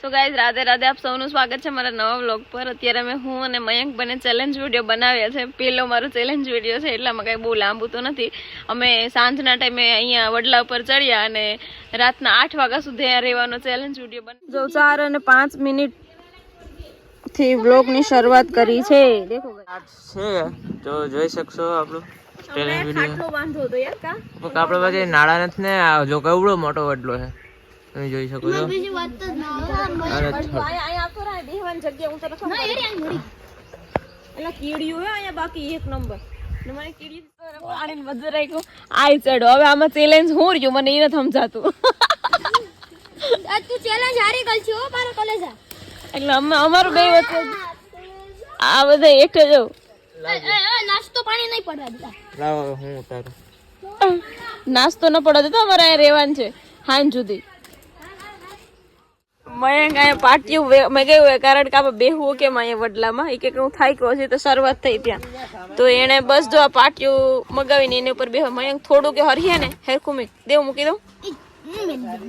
So guys Radhe Radhe, આપ સૌનું સ્વાગત છે મારા નવા વ્લોગ પર। અત્યારે અમે હું અને મયંક બને ચેલેન્જ વિડીયો બનાવ્યા છે। પહેલો મારો ચેલેન્જ વિડીયો છે, એટલામાં કાંઈ બહુ લાંબુ તો નથી। અમે સાંજના ટાઈમે અહીંયા વડલા ઉપર ચડ્યા અને રાતના 8 વાગ્યા સુધી અહીંયા રહેવાનો ચેલેન્જ વિડીયો બનાવ્યો। જો 4 અને 5 મિનિટ થી વ્લોગની શરૂઆત કરી છે। દેખો છે તો જોઈ શકશો આપણું ચેલેન્જ વિડીયો। ખાટલો બાંધો તો યાર કા આપણે પછી નાળા નથી ને, જો કેવડો મોટો વડલો છે તમે જોઈ શકો છો। બાકી 1 નંબર આઈ ચડો। હવે આમાં ચેલેન્જ હું રહ્યું મને એ નથી સમજાતું। તું ચેલેન્જ હારી ગઈ છો મારા કોલેજ એટલે અમારું બે વચ્ચે આ બધા એક જ નાસ્તો પાણી નહીં પડવા દેતા। લાવો હું ઉતારું। નાસ્તો ન પડવા દેતો, અમારે અહીંયા રહેવાનું છે હાંજ સુધી। મયંક અહીંયા પાટિયું મેં ગયું હોય કારણ કે આપણે બેહવું કેમ અહીંયા વડલામાં એ કે હું થાક્યો છે તો શરૂઆત થઈ ત્યાં તો એને બસ જો આ પાટિયું મગાવીને એની ઉપર બેહો। મયંક થોડું કે હરીએ ને હેરખું મેં દેવું મૂકી દઉં।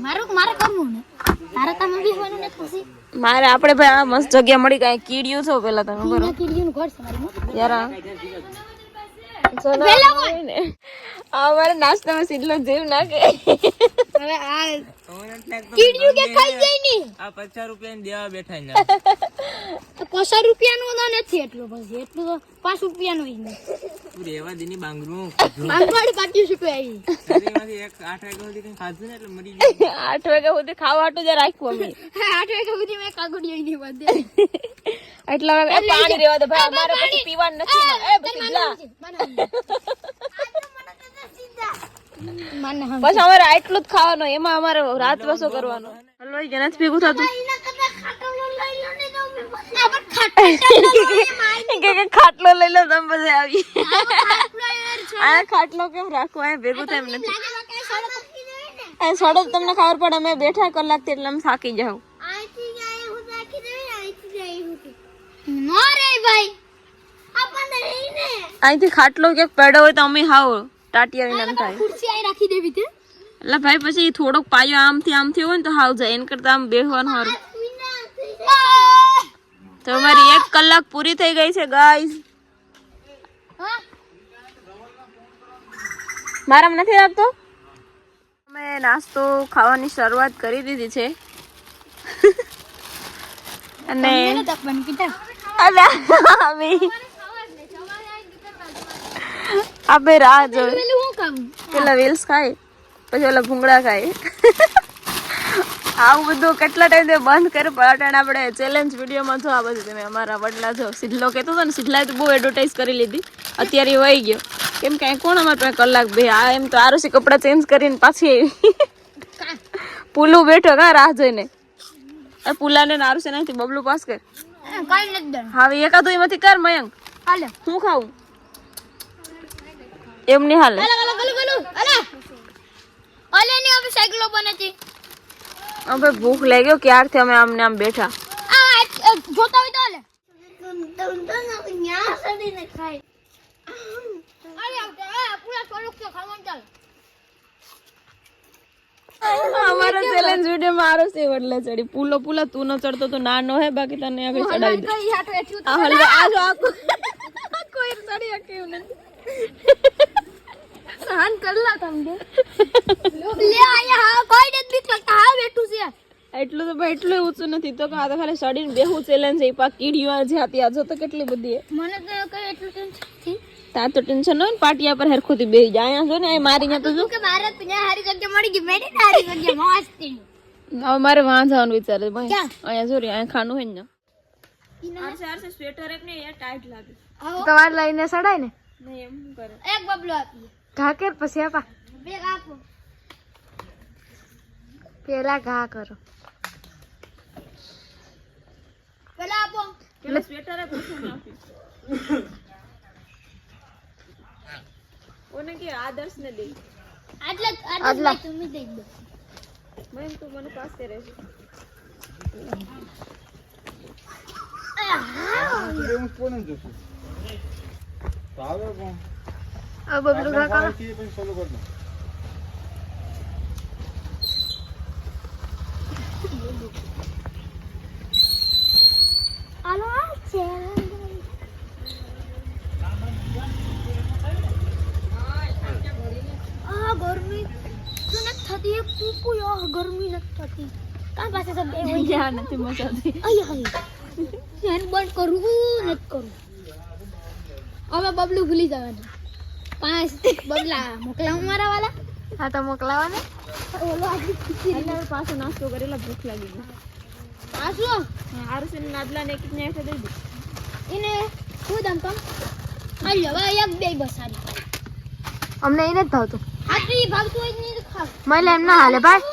મારે કરવું ને તારે તમે બેહવાનું ને ખુશી મારે આપણે ભાઈ આ મસ્ત જગ્યા મળી ગઈ। કીડિયું છો પેલા તમે બરો કીડીનું ઘર છે મારી યાર અમારે નાસ્તામાં સીધલો જેવ નાખે। હવે આ કીડીયું કે ખાઈ જાય ની આ 50 રૂપિયા દેવા બેઠા ને તો 50 રૂપિયાનું તો નથી એટલું, પછી એટલું તો 5 રૂપિયાનું જ નહીં। તું રેવા દેની બાંગરું બાંગવાડી પાટી શું આવી શરીરમાંથી 8 વાગ્યા સુધી કઈ ખાધું ને એટલે મરી ગયું। 8 વાગ્યા સુધી ખાવા હાટું જ રાખ્યું અમે। 8 વાગ્યા સુધી મેં કાગડિયો નહીં બધે એટલા વાગે પાણી રેવા દે ભાઈ, અમારે પછી પીવાનું નથી। એ બસ બસ અમારે આટલું જ ખાવાનું, એમાં અમારે રાત વસો કરવાનો। હલવાઈ ગયા નથી ભેગું થતું ખાટલો લઈ લો તમે બધા આવી। આ ખાટલો કેમ રાખવો આ ભેગું થાય એમ નથી। સડક તમને ખબર પડે અમે બેઠા કલાક એટલે અમે થાકી જાવ। અહીંથી ખાટલો ક્યાંક પડ્યો હોય તો અમે હાવ ટાટિયા વિના થાય। ખુરશી આઈ રાખી દેવી તે એટલે ભાઈ પછી થોડોક પાયો આમથી હોય ને તો હાવ જાય, એને કરતા આમ બેહવાનું સારું। તો અમારી 1 કલાક પૂરી થઈ ગઈ છે ગાઈઝ। મારામાં નથી રાખતો, અમે નાસ્તો ખાવાની શરૂઆત કરી દીધી છે અને આપણે રાહ જોઈ પેલા વેલ્સ ખાય પછી ઓલા ભૂંગળા ખાય। આવું બધું કેટલા ટાઈમ બંધ કરે પણ આપણે ચેલેન્જ વિડીયોમાં જો આ બધું તમે અમારા વડલા જો સિદ્ધલો કહેતો હતો ને, સિદ્ધલાએ તો બહુ એડવર્ટાઈઝ કરી લીધી, અત્યારે વહી ગયો કેમ કે કોણ અમારે પાસે કલાક બે આ એમ તો આરુષી કપડાં ચેન્જ કરીને પાછી આવી। પુલું બેઠો કા રાહ જોઈને, પુલાને આરુષી નાથી બબલું પાસ કર હવે એકાદું એમાંથી કર મયંક। હું ખાવું એમ નહીં હાલે। હવે ભૂખ લાગ્યો ક્યારથી અમે આમને આમ બેઠા। જોતા હોય તો ન્યા સડીને ખાય પૂરા સ્વરૂપ તો ખાવાનું ચાલે। અમારો ચેલેન્જ વિડિયો માં આરુષી વડલે ચડી। પુલા તું ન ચડતો તો ના નો હે, બાકી તને આગળ ચડાવી દે। આ હલવા આ જો આ કોઈ ચડી શકે એવું નથી। સહન કરલા તમને લે આયા કોઈ નથી બીક લાગતા હા બેઠું છે એટલું તો ભાઈ એટલું ઊંચું નથી તો આ તો ખાલી સડીને બેહું ચેલેન્જ છે। પા કીડીઓ છે ત્યાં જો તો કેટલી બધી હે। મને તો કઈ એટલું ટેન્શન નથી, તા તો ટેન્શન ન હોય ને, પાટિયા પર હેરખુથી બેહી જાય। અહીંયા જો ને મારી ત્યાં તો જો કે મારે ત્યાં હારી જગ્યા મળી ગઈ, મેં હારી જગ્યા મસ્તી। હવે મારે વાં જવાનું વિચાર છે ભાઈ, અહીંયા જો રે અહીંયા ખાનું હે ને આરસે સ્વેટર એક ને યાર ટાઈટ લાગે તમારે લઈને સડાય ને નહીં એમ કરે। એક બબલો આપી ઘા કે પછી આપા બે રાખો પેલા ઘા કરો પેલા આપો પેલા સ્વેટર એ પૂછું નાખી ઓને કે આદર્શ ને દે આટલા તમે દઈ દો મેં તું મને પાસ કરે છે। अब बबलू का काम આલો ચેલેન્જ આ ગરમી તો ન થતી એક પૂપુ યો ગરમી ન થતી કા પાસે સબ બે હોય યા નથી મજા આવતી આય ફેન બંધ કરું નથી કરું હવે બબલુ ભૂલી જવાનું 5 બબલા મોકલાવું મારા વાલા હા તો મોકલાવા ને ઓલો આટલી ખીચડી એટલે પાછો નાસ્તો કરેલા ભૂખ લાગી ગઈ આ શું આરુષિને નાદલા ને એક ને એક દઈ દે એને ખુદ આમ કમ આલ્યો હવે એક બે બસારી અમને એને જ ભાવતું આટલી ભાગતું હોય નહીં તો ખાવ મલે એમ ના હાલે ભાઈ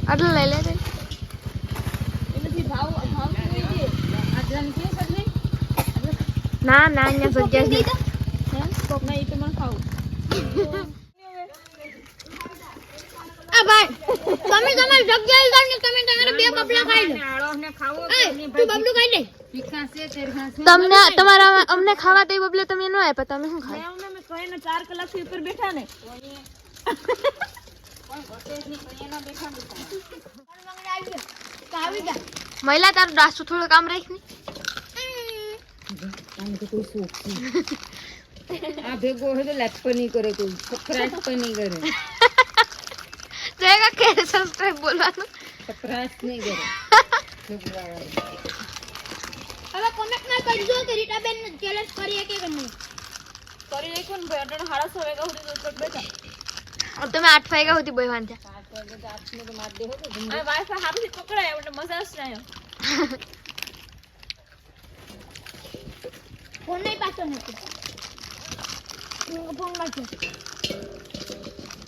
આટલું લઈ લે તે એનાથી ભાવ ભાવતું હોય છે આટલાને કે બદલે ના ના અહીંયા જગ્યા છે કોક ના ઈ તો મને ખાવું આ ભાઈ તમે તમારી જગ્યાએ જાવ ને તમે તમારા બે બબલા ખાઈ લો આળોને ખાવો તું બબલું ખાઈ લે તીખા છે તેરખા છે તમને તમારા અમને ખાવા તે બબલે તમે ન આપ્યા તમે શું ખાય મેં કહીને 4 કલાકથી ઉપર બેઠા ને આવી જા મહિલા તારું ડાસુ થોડું કામ રાખ ને આ ભેગો હોય તો લાટ પણ નહીં કરે કોઈ સપ્રાઈઝ પણ નહીં કરે જોયેગા કે સબસ્ક્રાઇબ બોલવાનું સપ્રાઈઝ નહીં કરે હવે કોમેન્ટ માં કરજો કે રીટા બેન ને ચેલેન્જ કરીએ કે નહીં કરી દેખો ને ભાઈ અટણ 6:30 વાગ્યા સુધી તો બેઠા તમે 8 વાગ્યા સુધી બોલવાનું છે આ વાઈફાઈ હાથથી પકડાય એટલે મજા જ ના ફોન નહીં પાછો નથી ફોન માં છે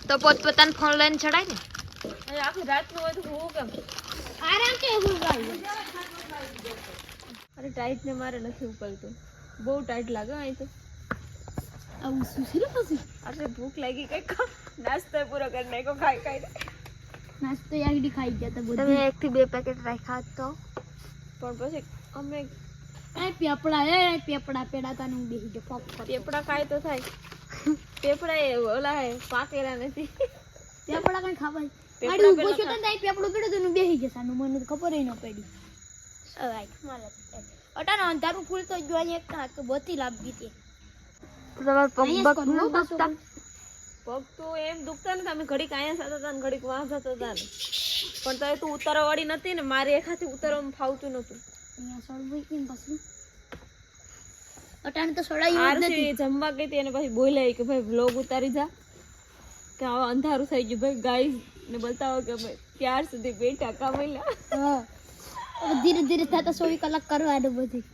તો પોતપોતાનો ફોન લઈને ચડાય ને આવે આખી રાત નું હોય તો હું કેમ આરામ કે હું ગાય અરે ટાઈટ ને મારે નથી ઉકલતું બહુ ટાઈટ લાગે અહીં તો આવું સુસરી પછી આટલી ભૂખ લાગી કઈ નાસ્તો પૂરો કરી નાખ્યો ખાઈ ખાઈ નાસ્તો યાગડી ખાઈ ગયા તા તમે બધી 1 થી 2 પેકેટ રાખ્યા તો પણ પછી અમે એ પેપડા પેડાતા નું બેહી ગયો પપ પેપડા ખાય તો થાય પેપડા એ ઓલા હે પાકેલા નથી પેપડા કઈ ખાવાય પેપડા આડી ઉભો પેલા છો તો તાઈ પેપડું પીડું તો નું બેહી ગયા સાનું મને તો ખબર ન પડી અવાય મારે અટાનો અંધારું ફૂલ તો જોઈ એક કાક બધી લાગી હતી તમાર પગ બગ ન દુખતા પગ તો એમ દુખતા નથી અમે ઘડીક અહીંયા જતા હતા ને ઘડીક વાં જતા હતા ને પણ તો તું ઉતારવા વાળી નથી ને મારે એક હાથે ઉતારવામાં ફાવતું નતું અહીંયા સળવું કેમ પછી અટાણ તો સડાયું જ આરસી નથી જમવા ગઈ હતી અને પછી બોલાય કે ભાઈ વ્લોગ ઉતારી જા કે આવા અંધારું થઈ ગયું ભાઈ ગાઈસ ને બતાવો કે અમે ત્યાર સુધી બેઠા કામેલા હા ધીરે ધીરે થતા 24 કલાક કરવાનું બધી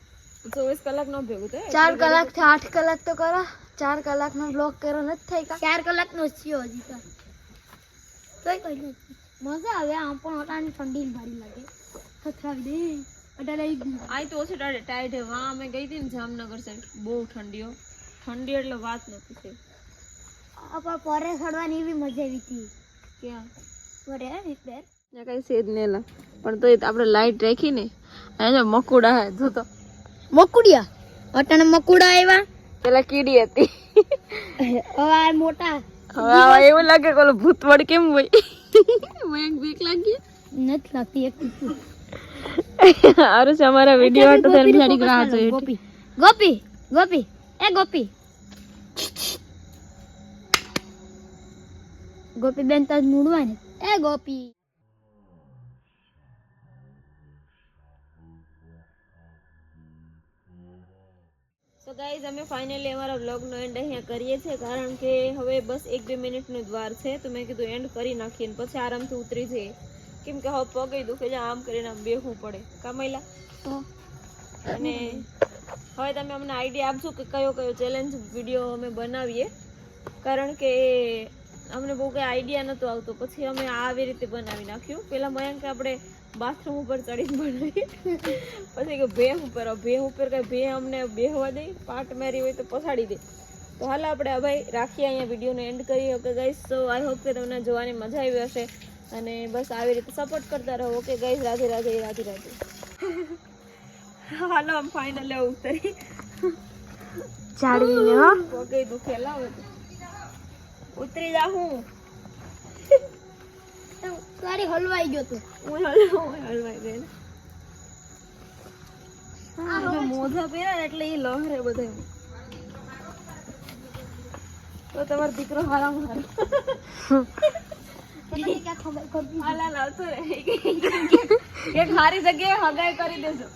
24 કલાક નો ભેગું થાય 4 કલાક થી 8 કલાક તો કરો 4 કલાક નો બ્લોગ કરો નથી થઈ કા 4 કલાક નો થયો હજી તો કઈ નથી મજા આવે આમ પણ અટાણી ઠંડી ભારી લાગે થથરાવી દે અટાણે આઈ તો ઓછી ટાઈટ હે વાં અમે ગઈ હતી ને જામનગર સાઈડ બહુ ઠંડીઓ ઠંડી એટલે વાત નથી થઈ આપા પરે ચડવાની એવી મજા આવી હતી ક્યાં પરે વિપેર ત્યાં કઈ સેજ નેલા પણ તો આપણે લાઈટ રાખી ને અહીંયા મકુડા હે જો તો મકુડિયા અટાણે મકુડા આવ્યા પેલા કીડી હતી હવે મોટા હવે આવા એવું લાગે કે ઓલો ભૂત વડ કેમ હોય મને બીક લાગી નથી લાગતી એક આરું છે અમારા વિડિયો વાટો તો બિચારી રાહ જોઈ ગોપી ગોપી ગોપી એ ગોપી ગોપી બેન તો મૂડવા ને એ ગોપી સો ગાઈઝ અમે ફાઇનલી અમારા વ્લોગનો એન્ડ અહીંયા કરીએ છીએ કારણ કે હવે બસ 1-2 મિનિટનો જ વાર છે તો મેં કીધું એન્ડ કરી નાખીએ ને પછી આરામથી ઉતરી જઈએ કેમ કે હવે પગે દુખે છે આમ કરીને આમ બેહવું પડે કામયલા તો અને હવે તમે અમને આઈડિયા આપજો કે કયો કયો ચેલેન્જ વિડીયો અમે બનાવીએ કારણ કે અમને બહુ કંઈ આઈડિયા નહોતો આવતો પછી અમે આવી રીતે બનાવી નાખ્યું પહેલાં મયંક આપણે બાથરૂમ ઉપર ચડીને બનાવીએ પછી કે ભેહ ઉપર કઈ ભેહ અમને બેહવા દે પાટ મારી હોય તો પછાડી દે તો હાલ આપણે ભાઈ રાખીએ અહીંયા વિડીયોનો એન્ડ કરીએ okay guys so I hope કે તમને જોવાની મજા આવી હશે અને બસ આવી રીતે સપોર્ટ કરતા રહો ઓકે ગાઈસ રાધે રાધે રાધે રાધે હાલો આમ ફાઇનલ ઉતરી જાડવીને હો પગે દુખેલા હોય ઉતરી જા હું તારી હલવાઈ ગયો તું હું હલવાઈ ગઈ ને. આ મોજા પહેર્યા ને એટલે એ લહરે બધે. તો તમારો દીકરો હારામ હારો તને ક્યાં ખબર ખબર હાલા લાવતો રહે એક હારી જગ્યાએ હગાઈ કરી દેજો.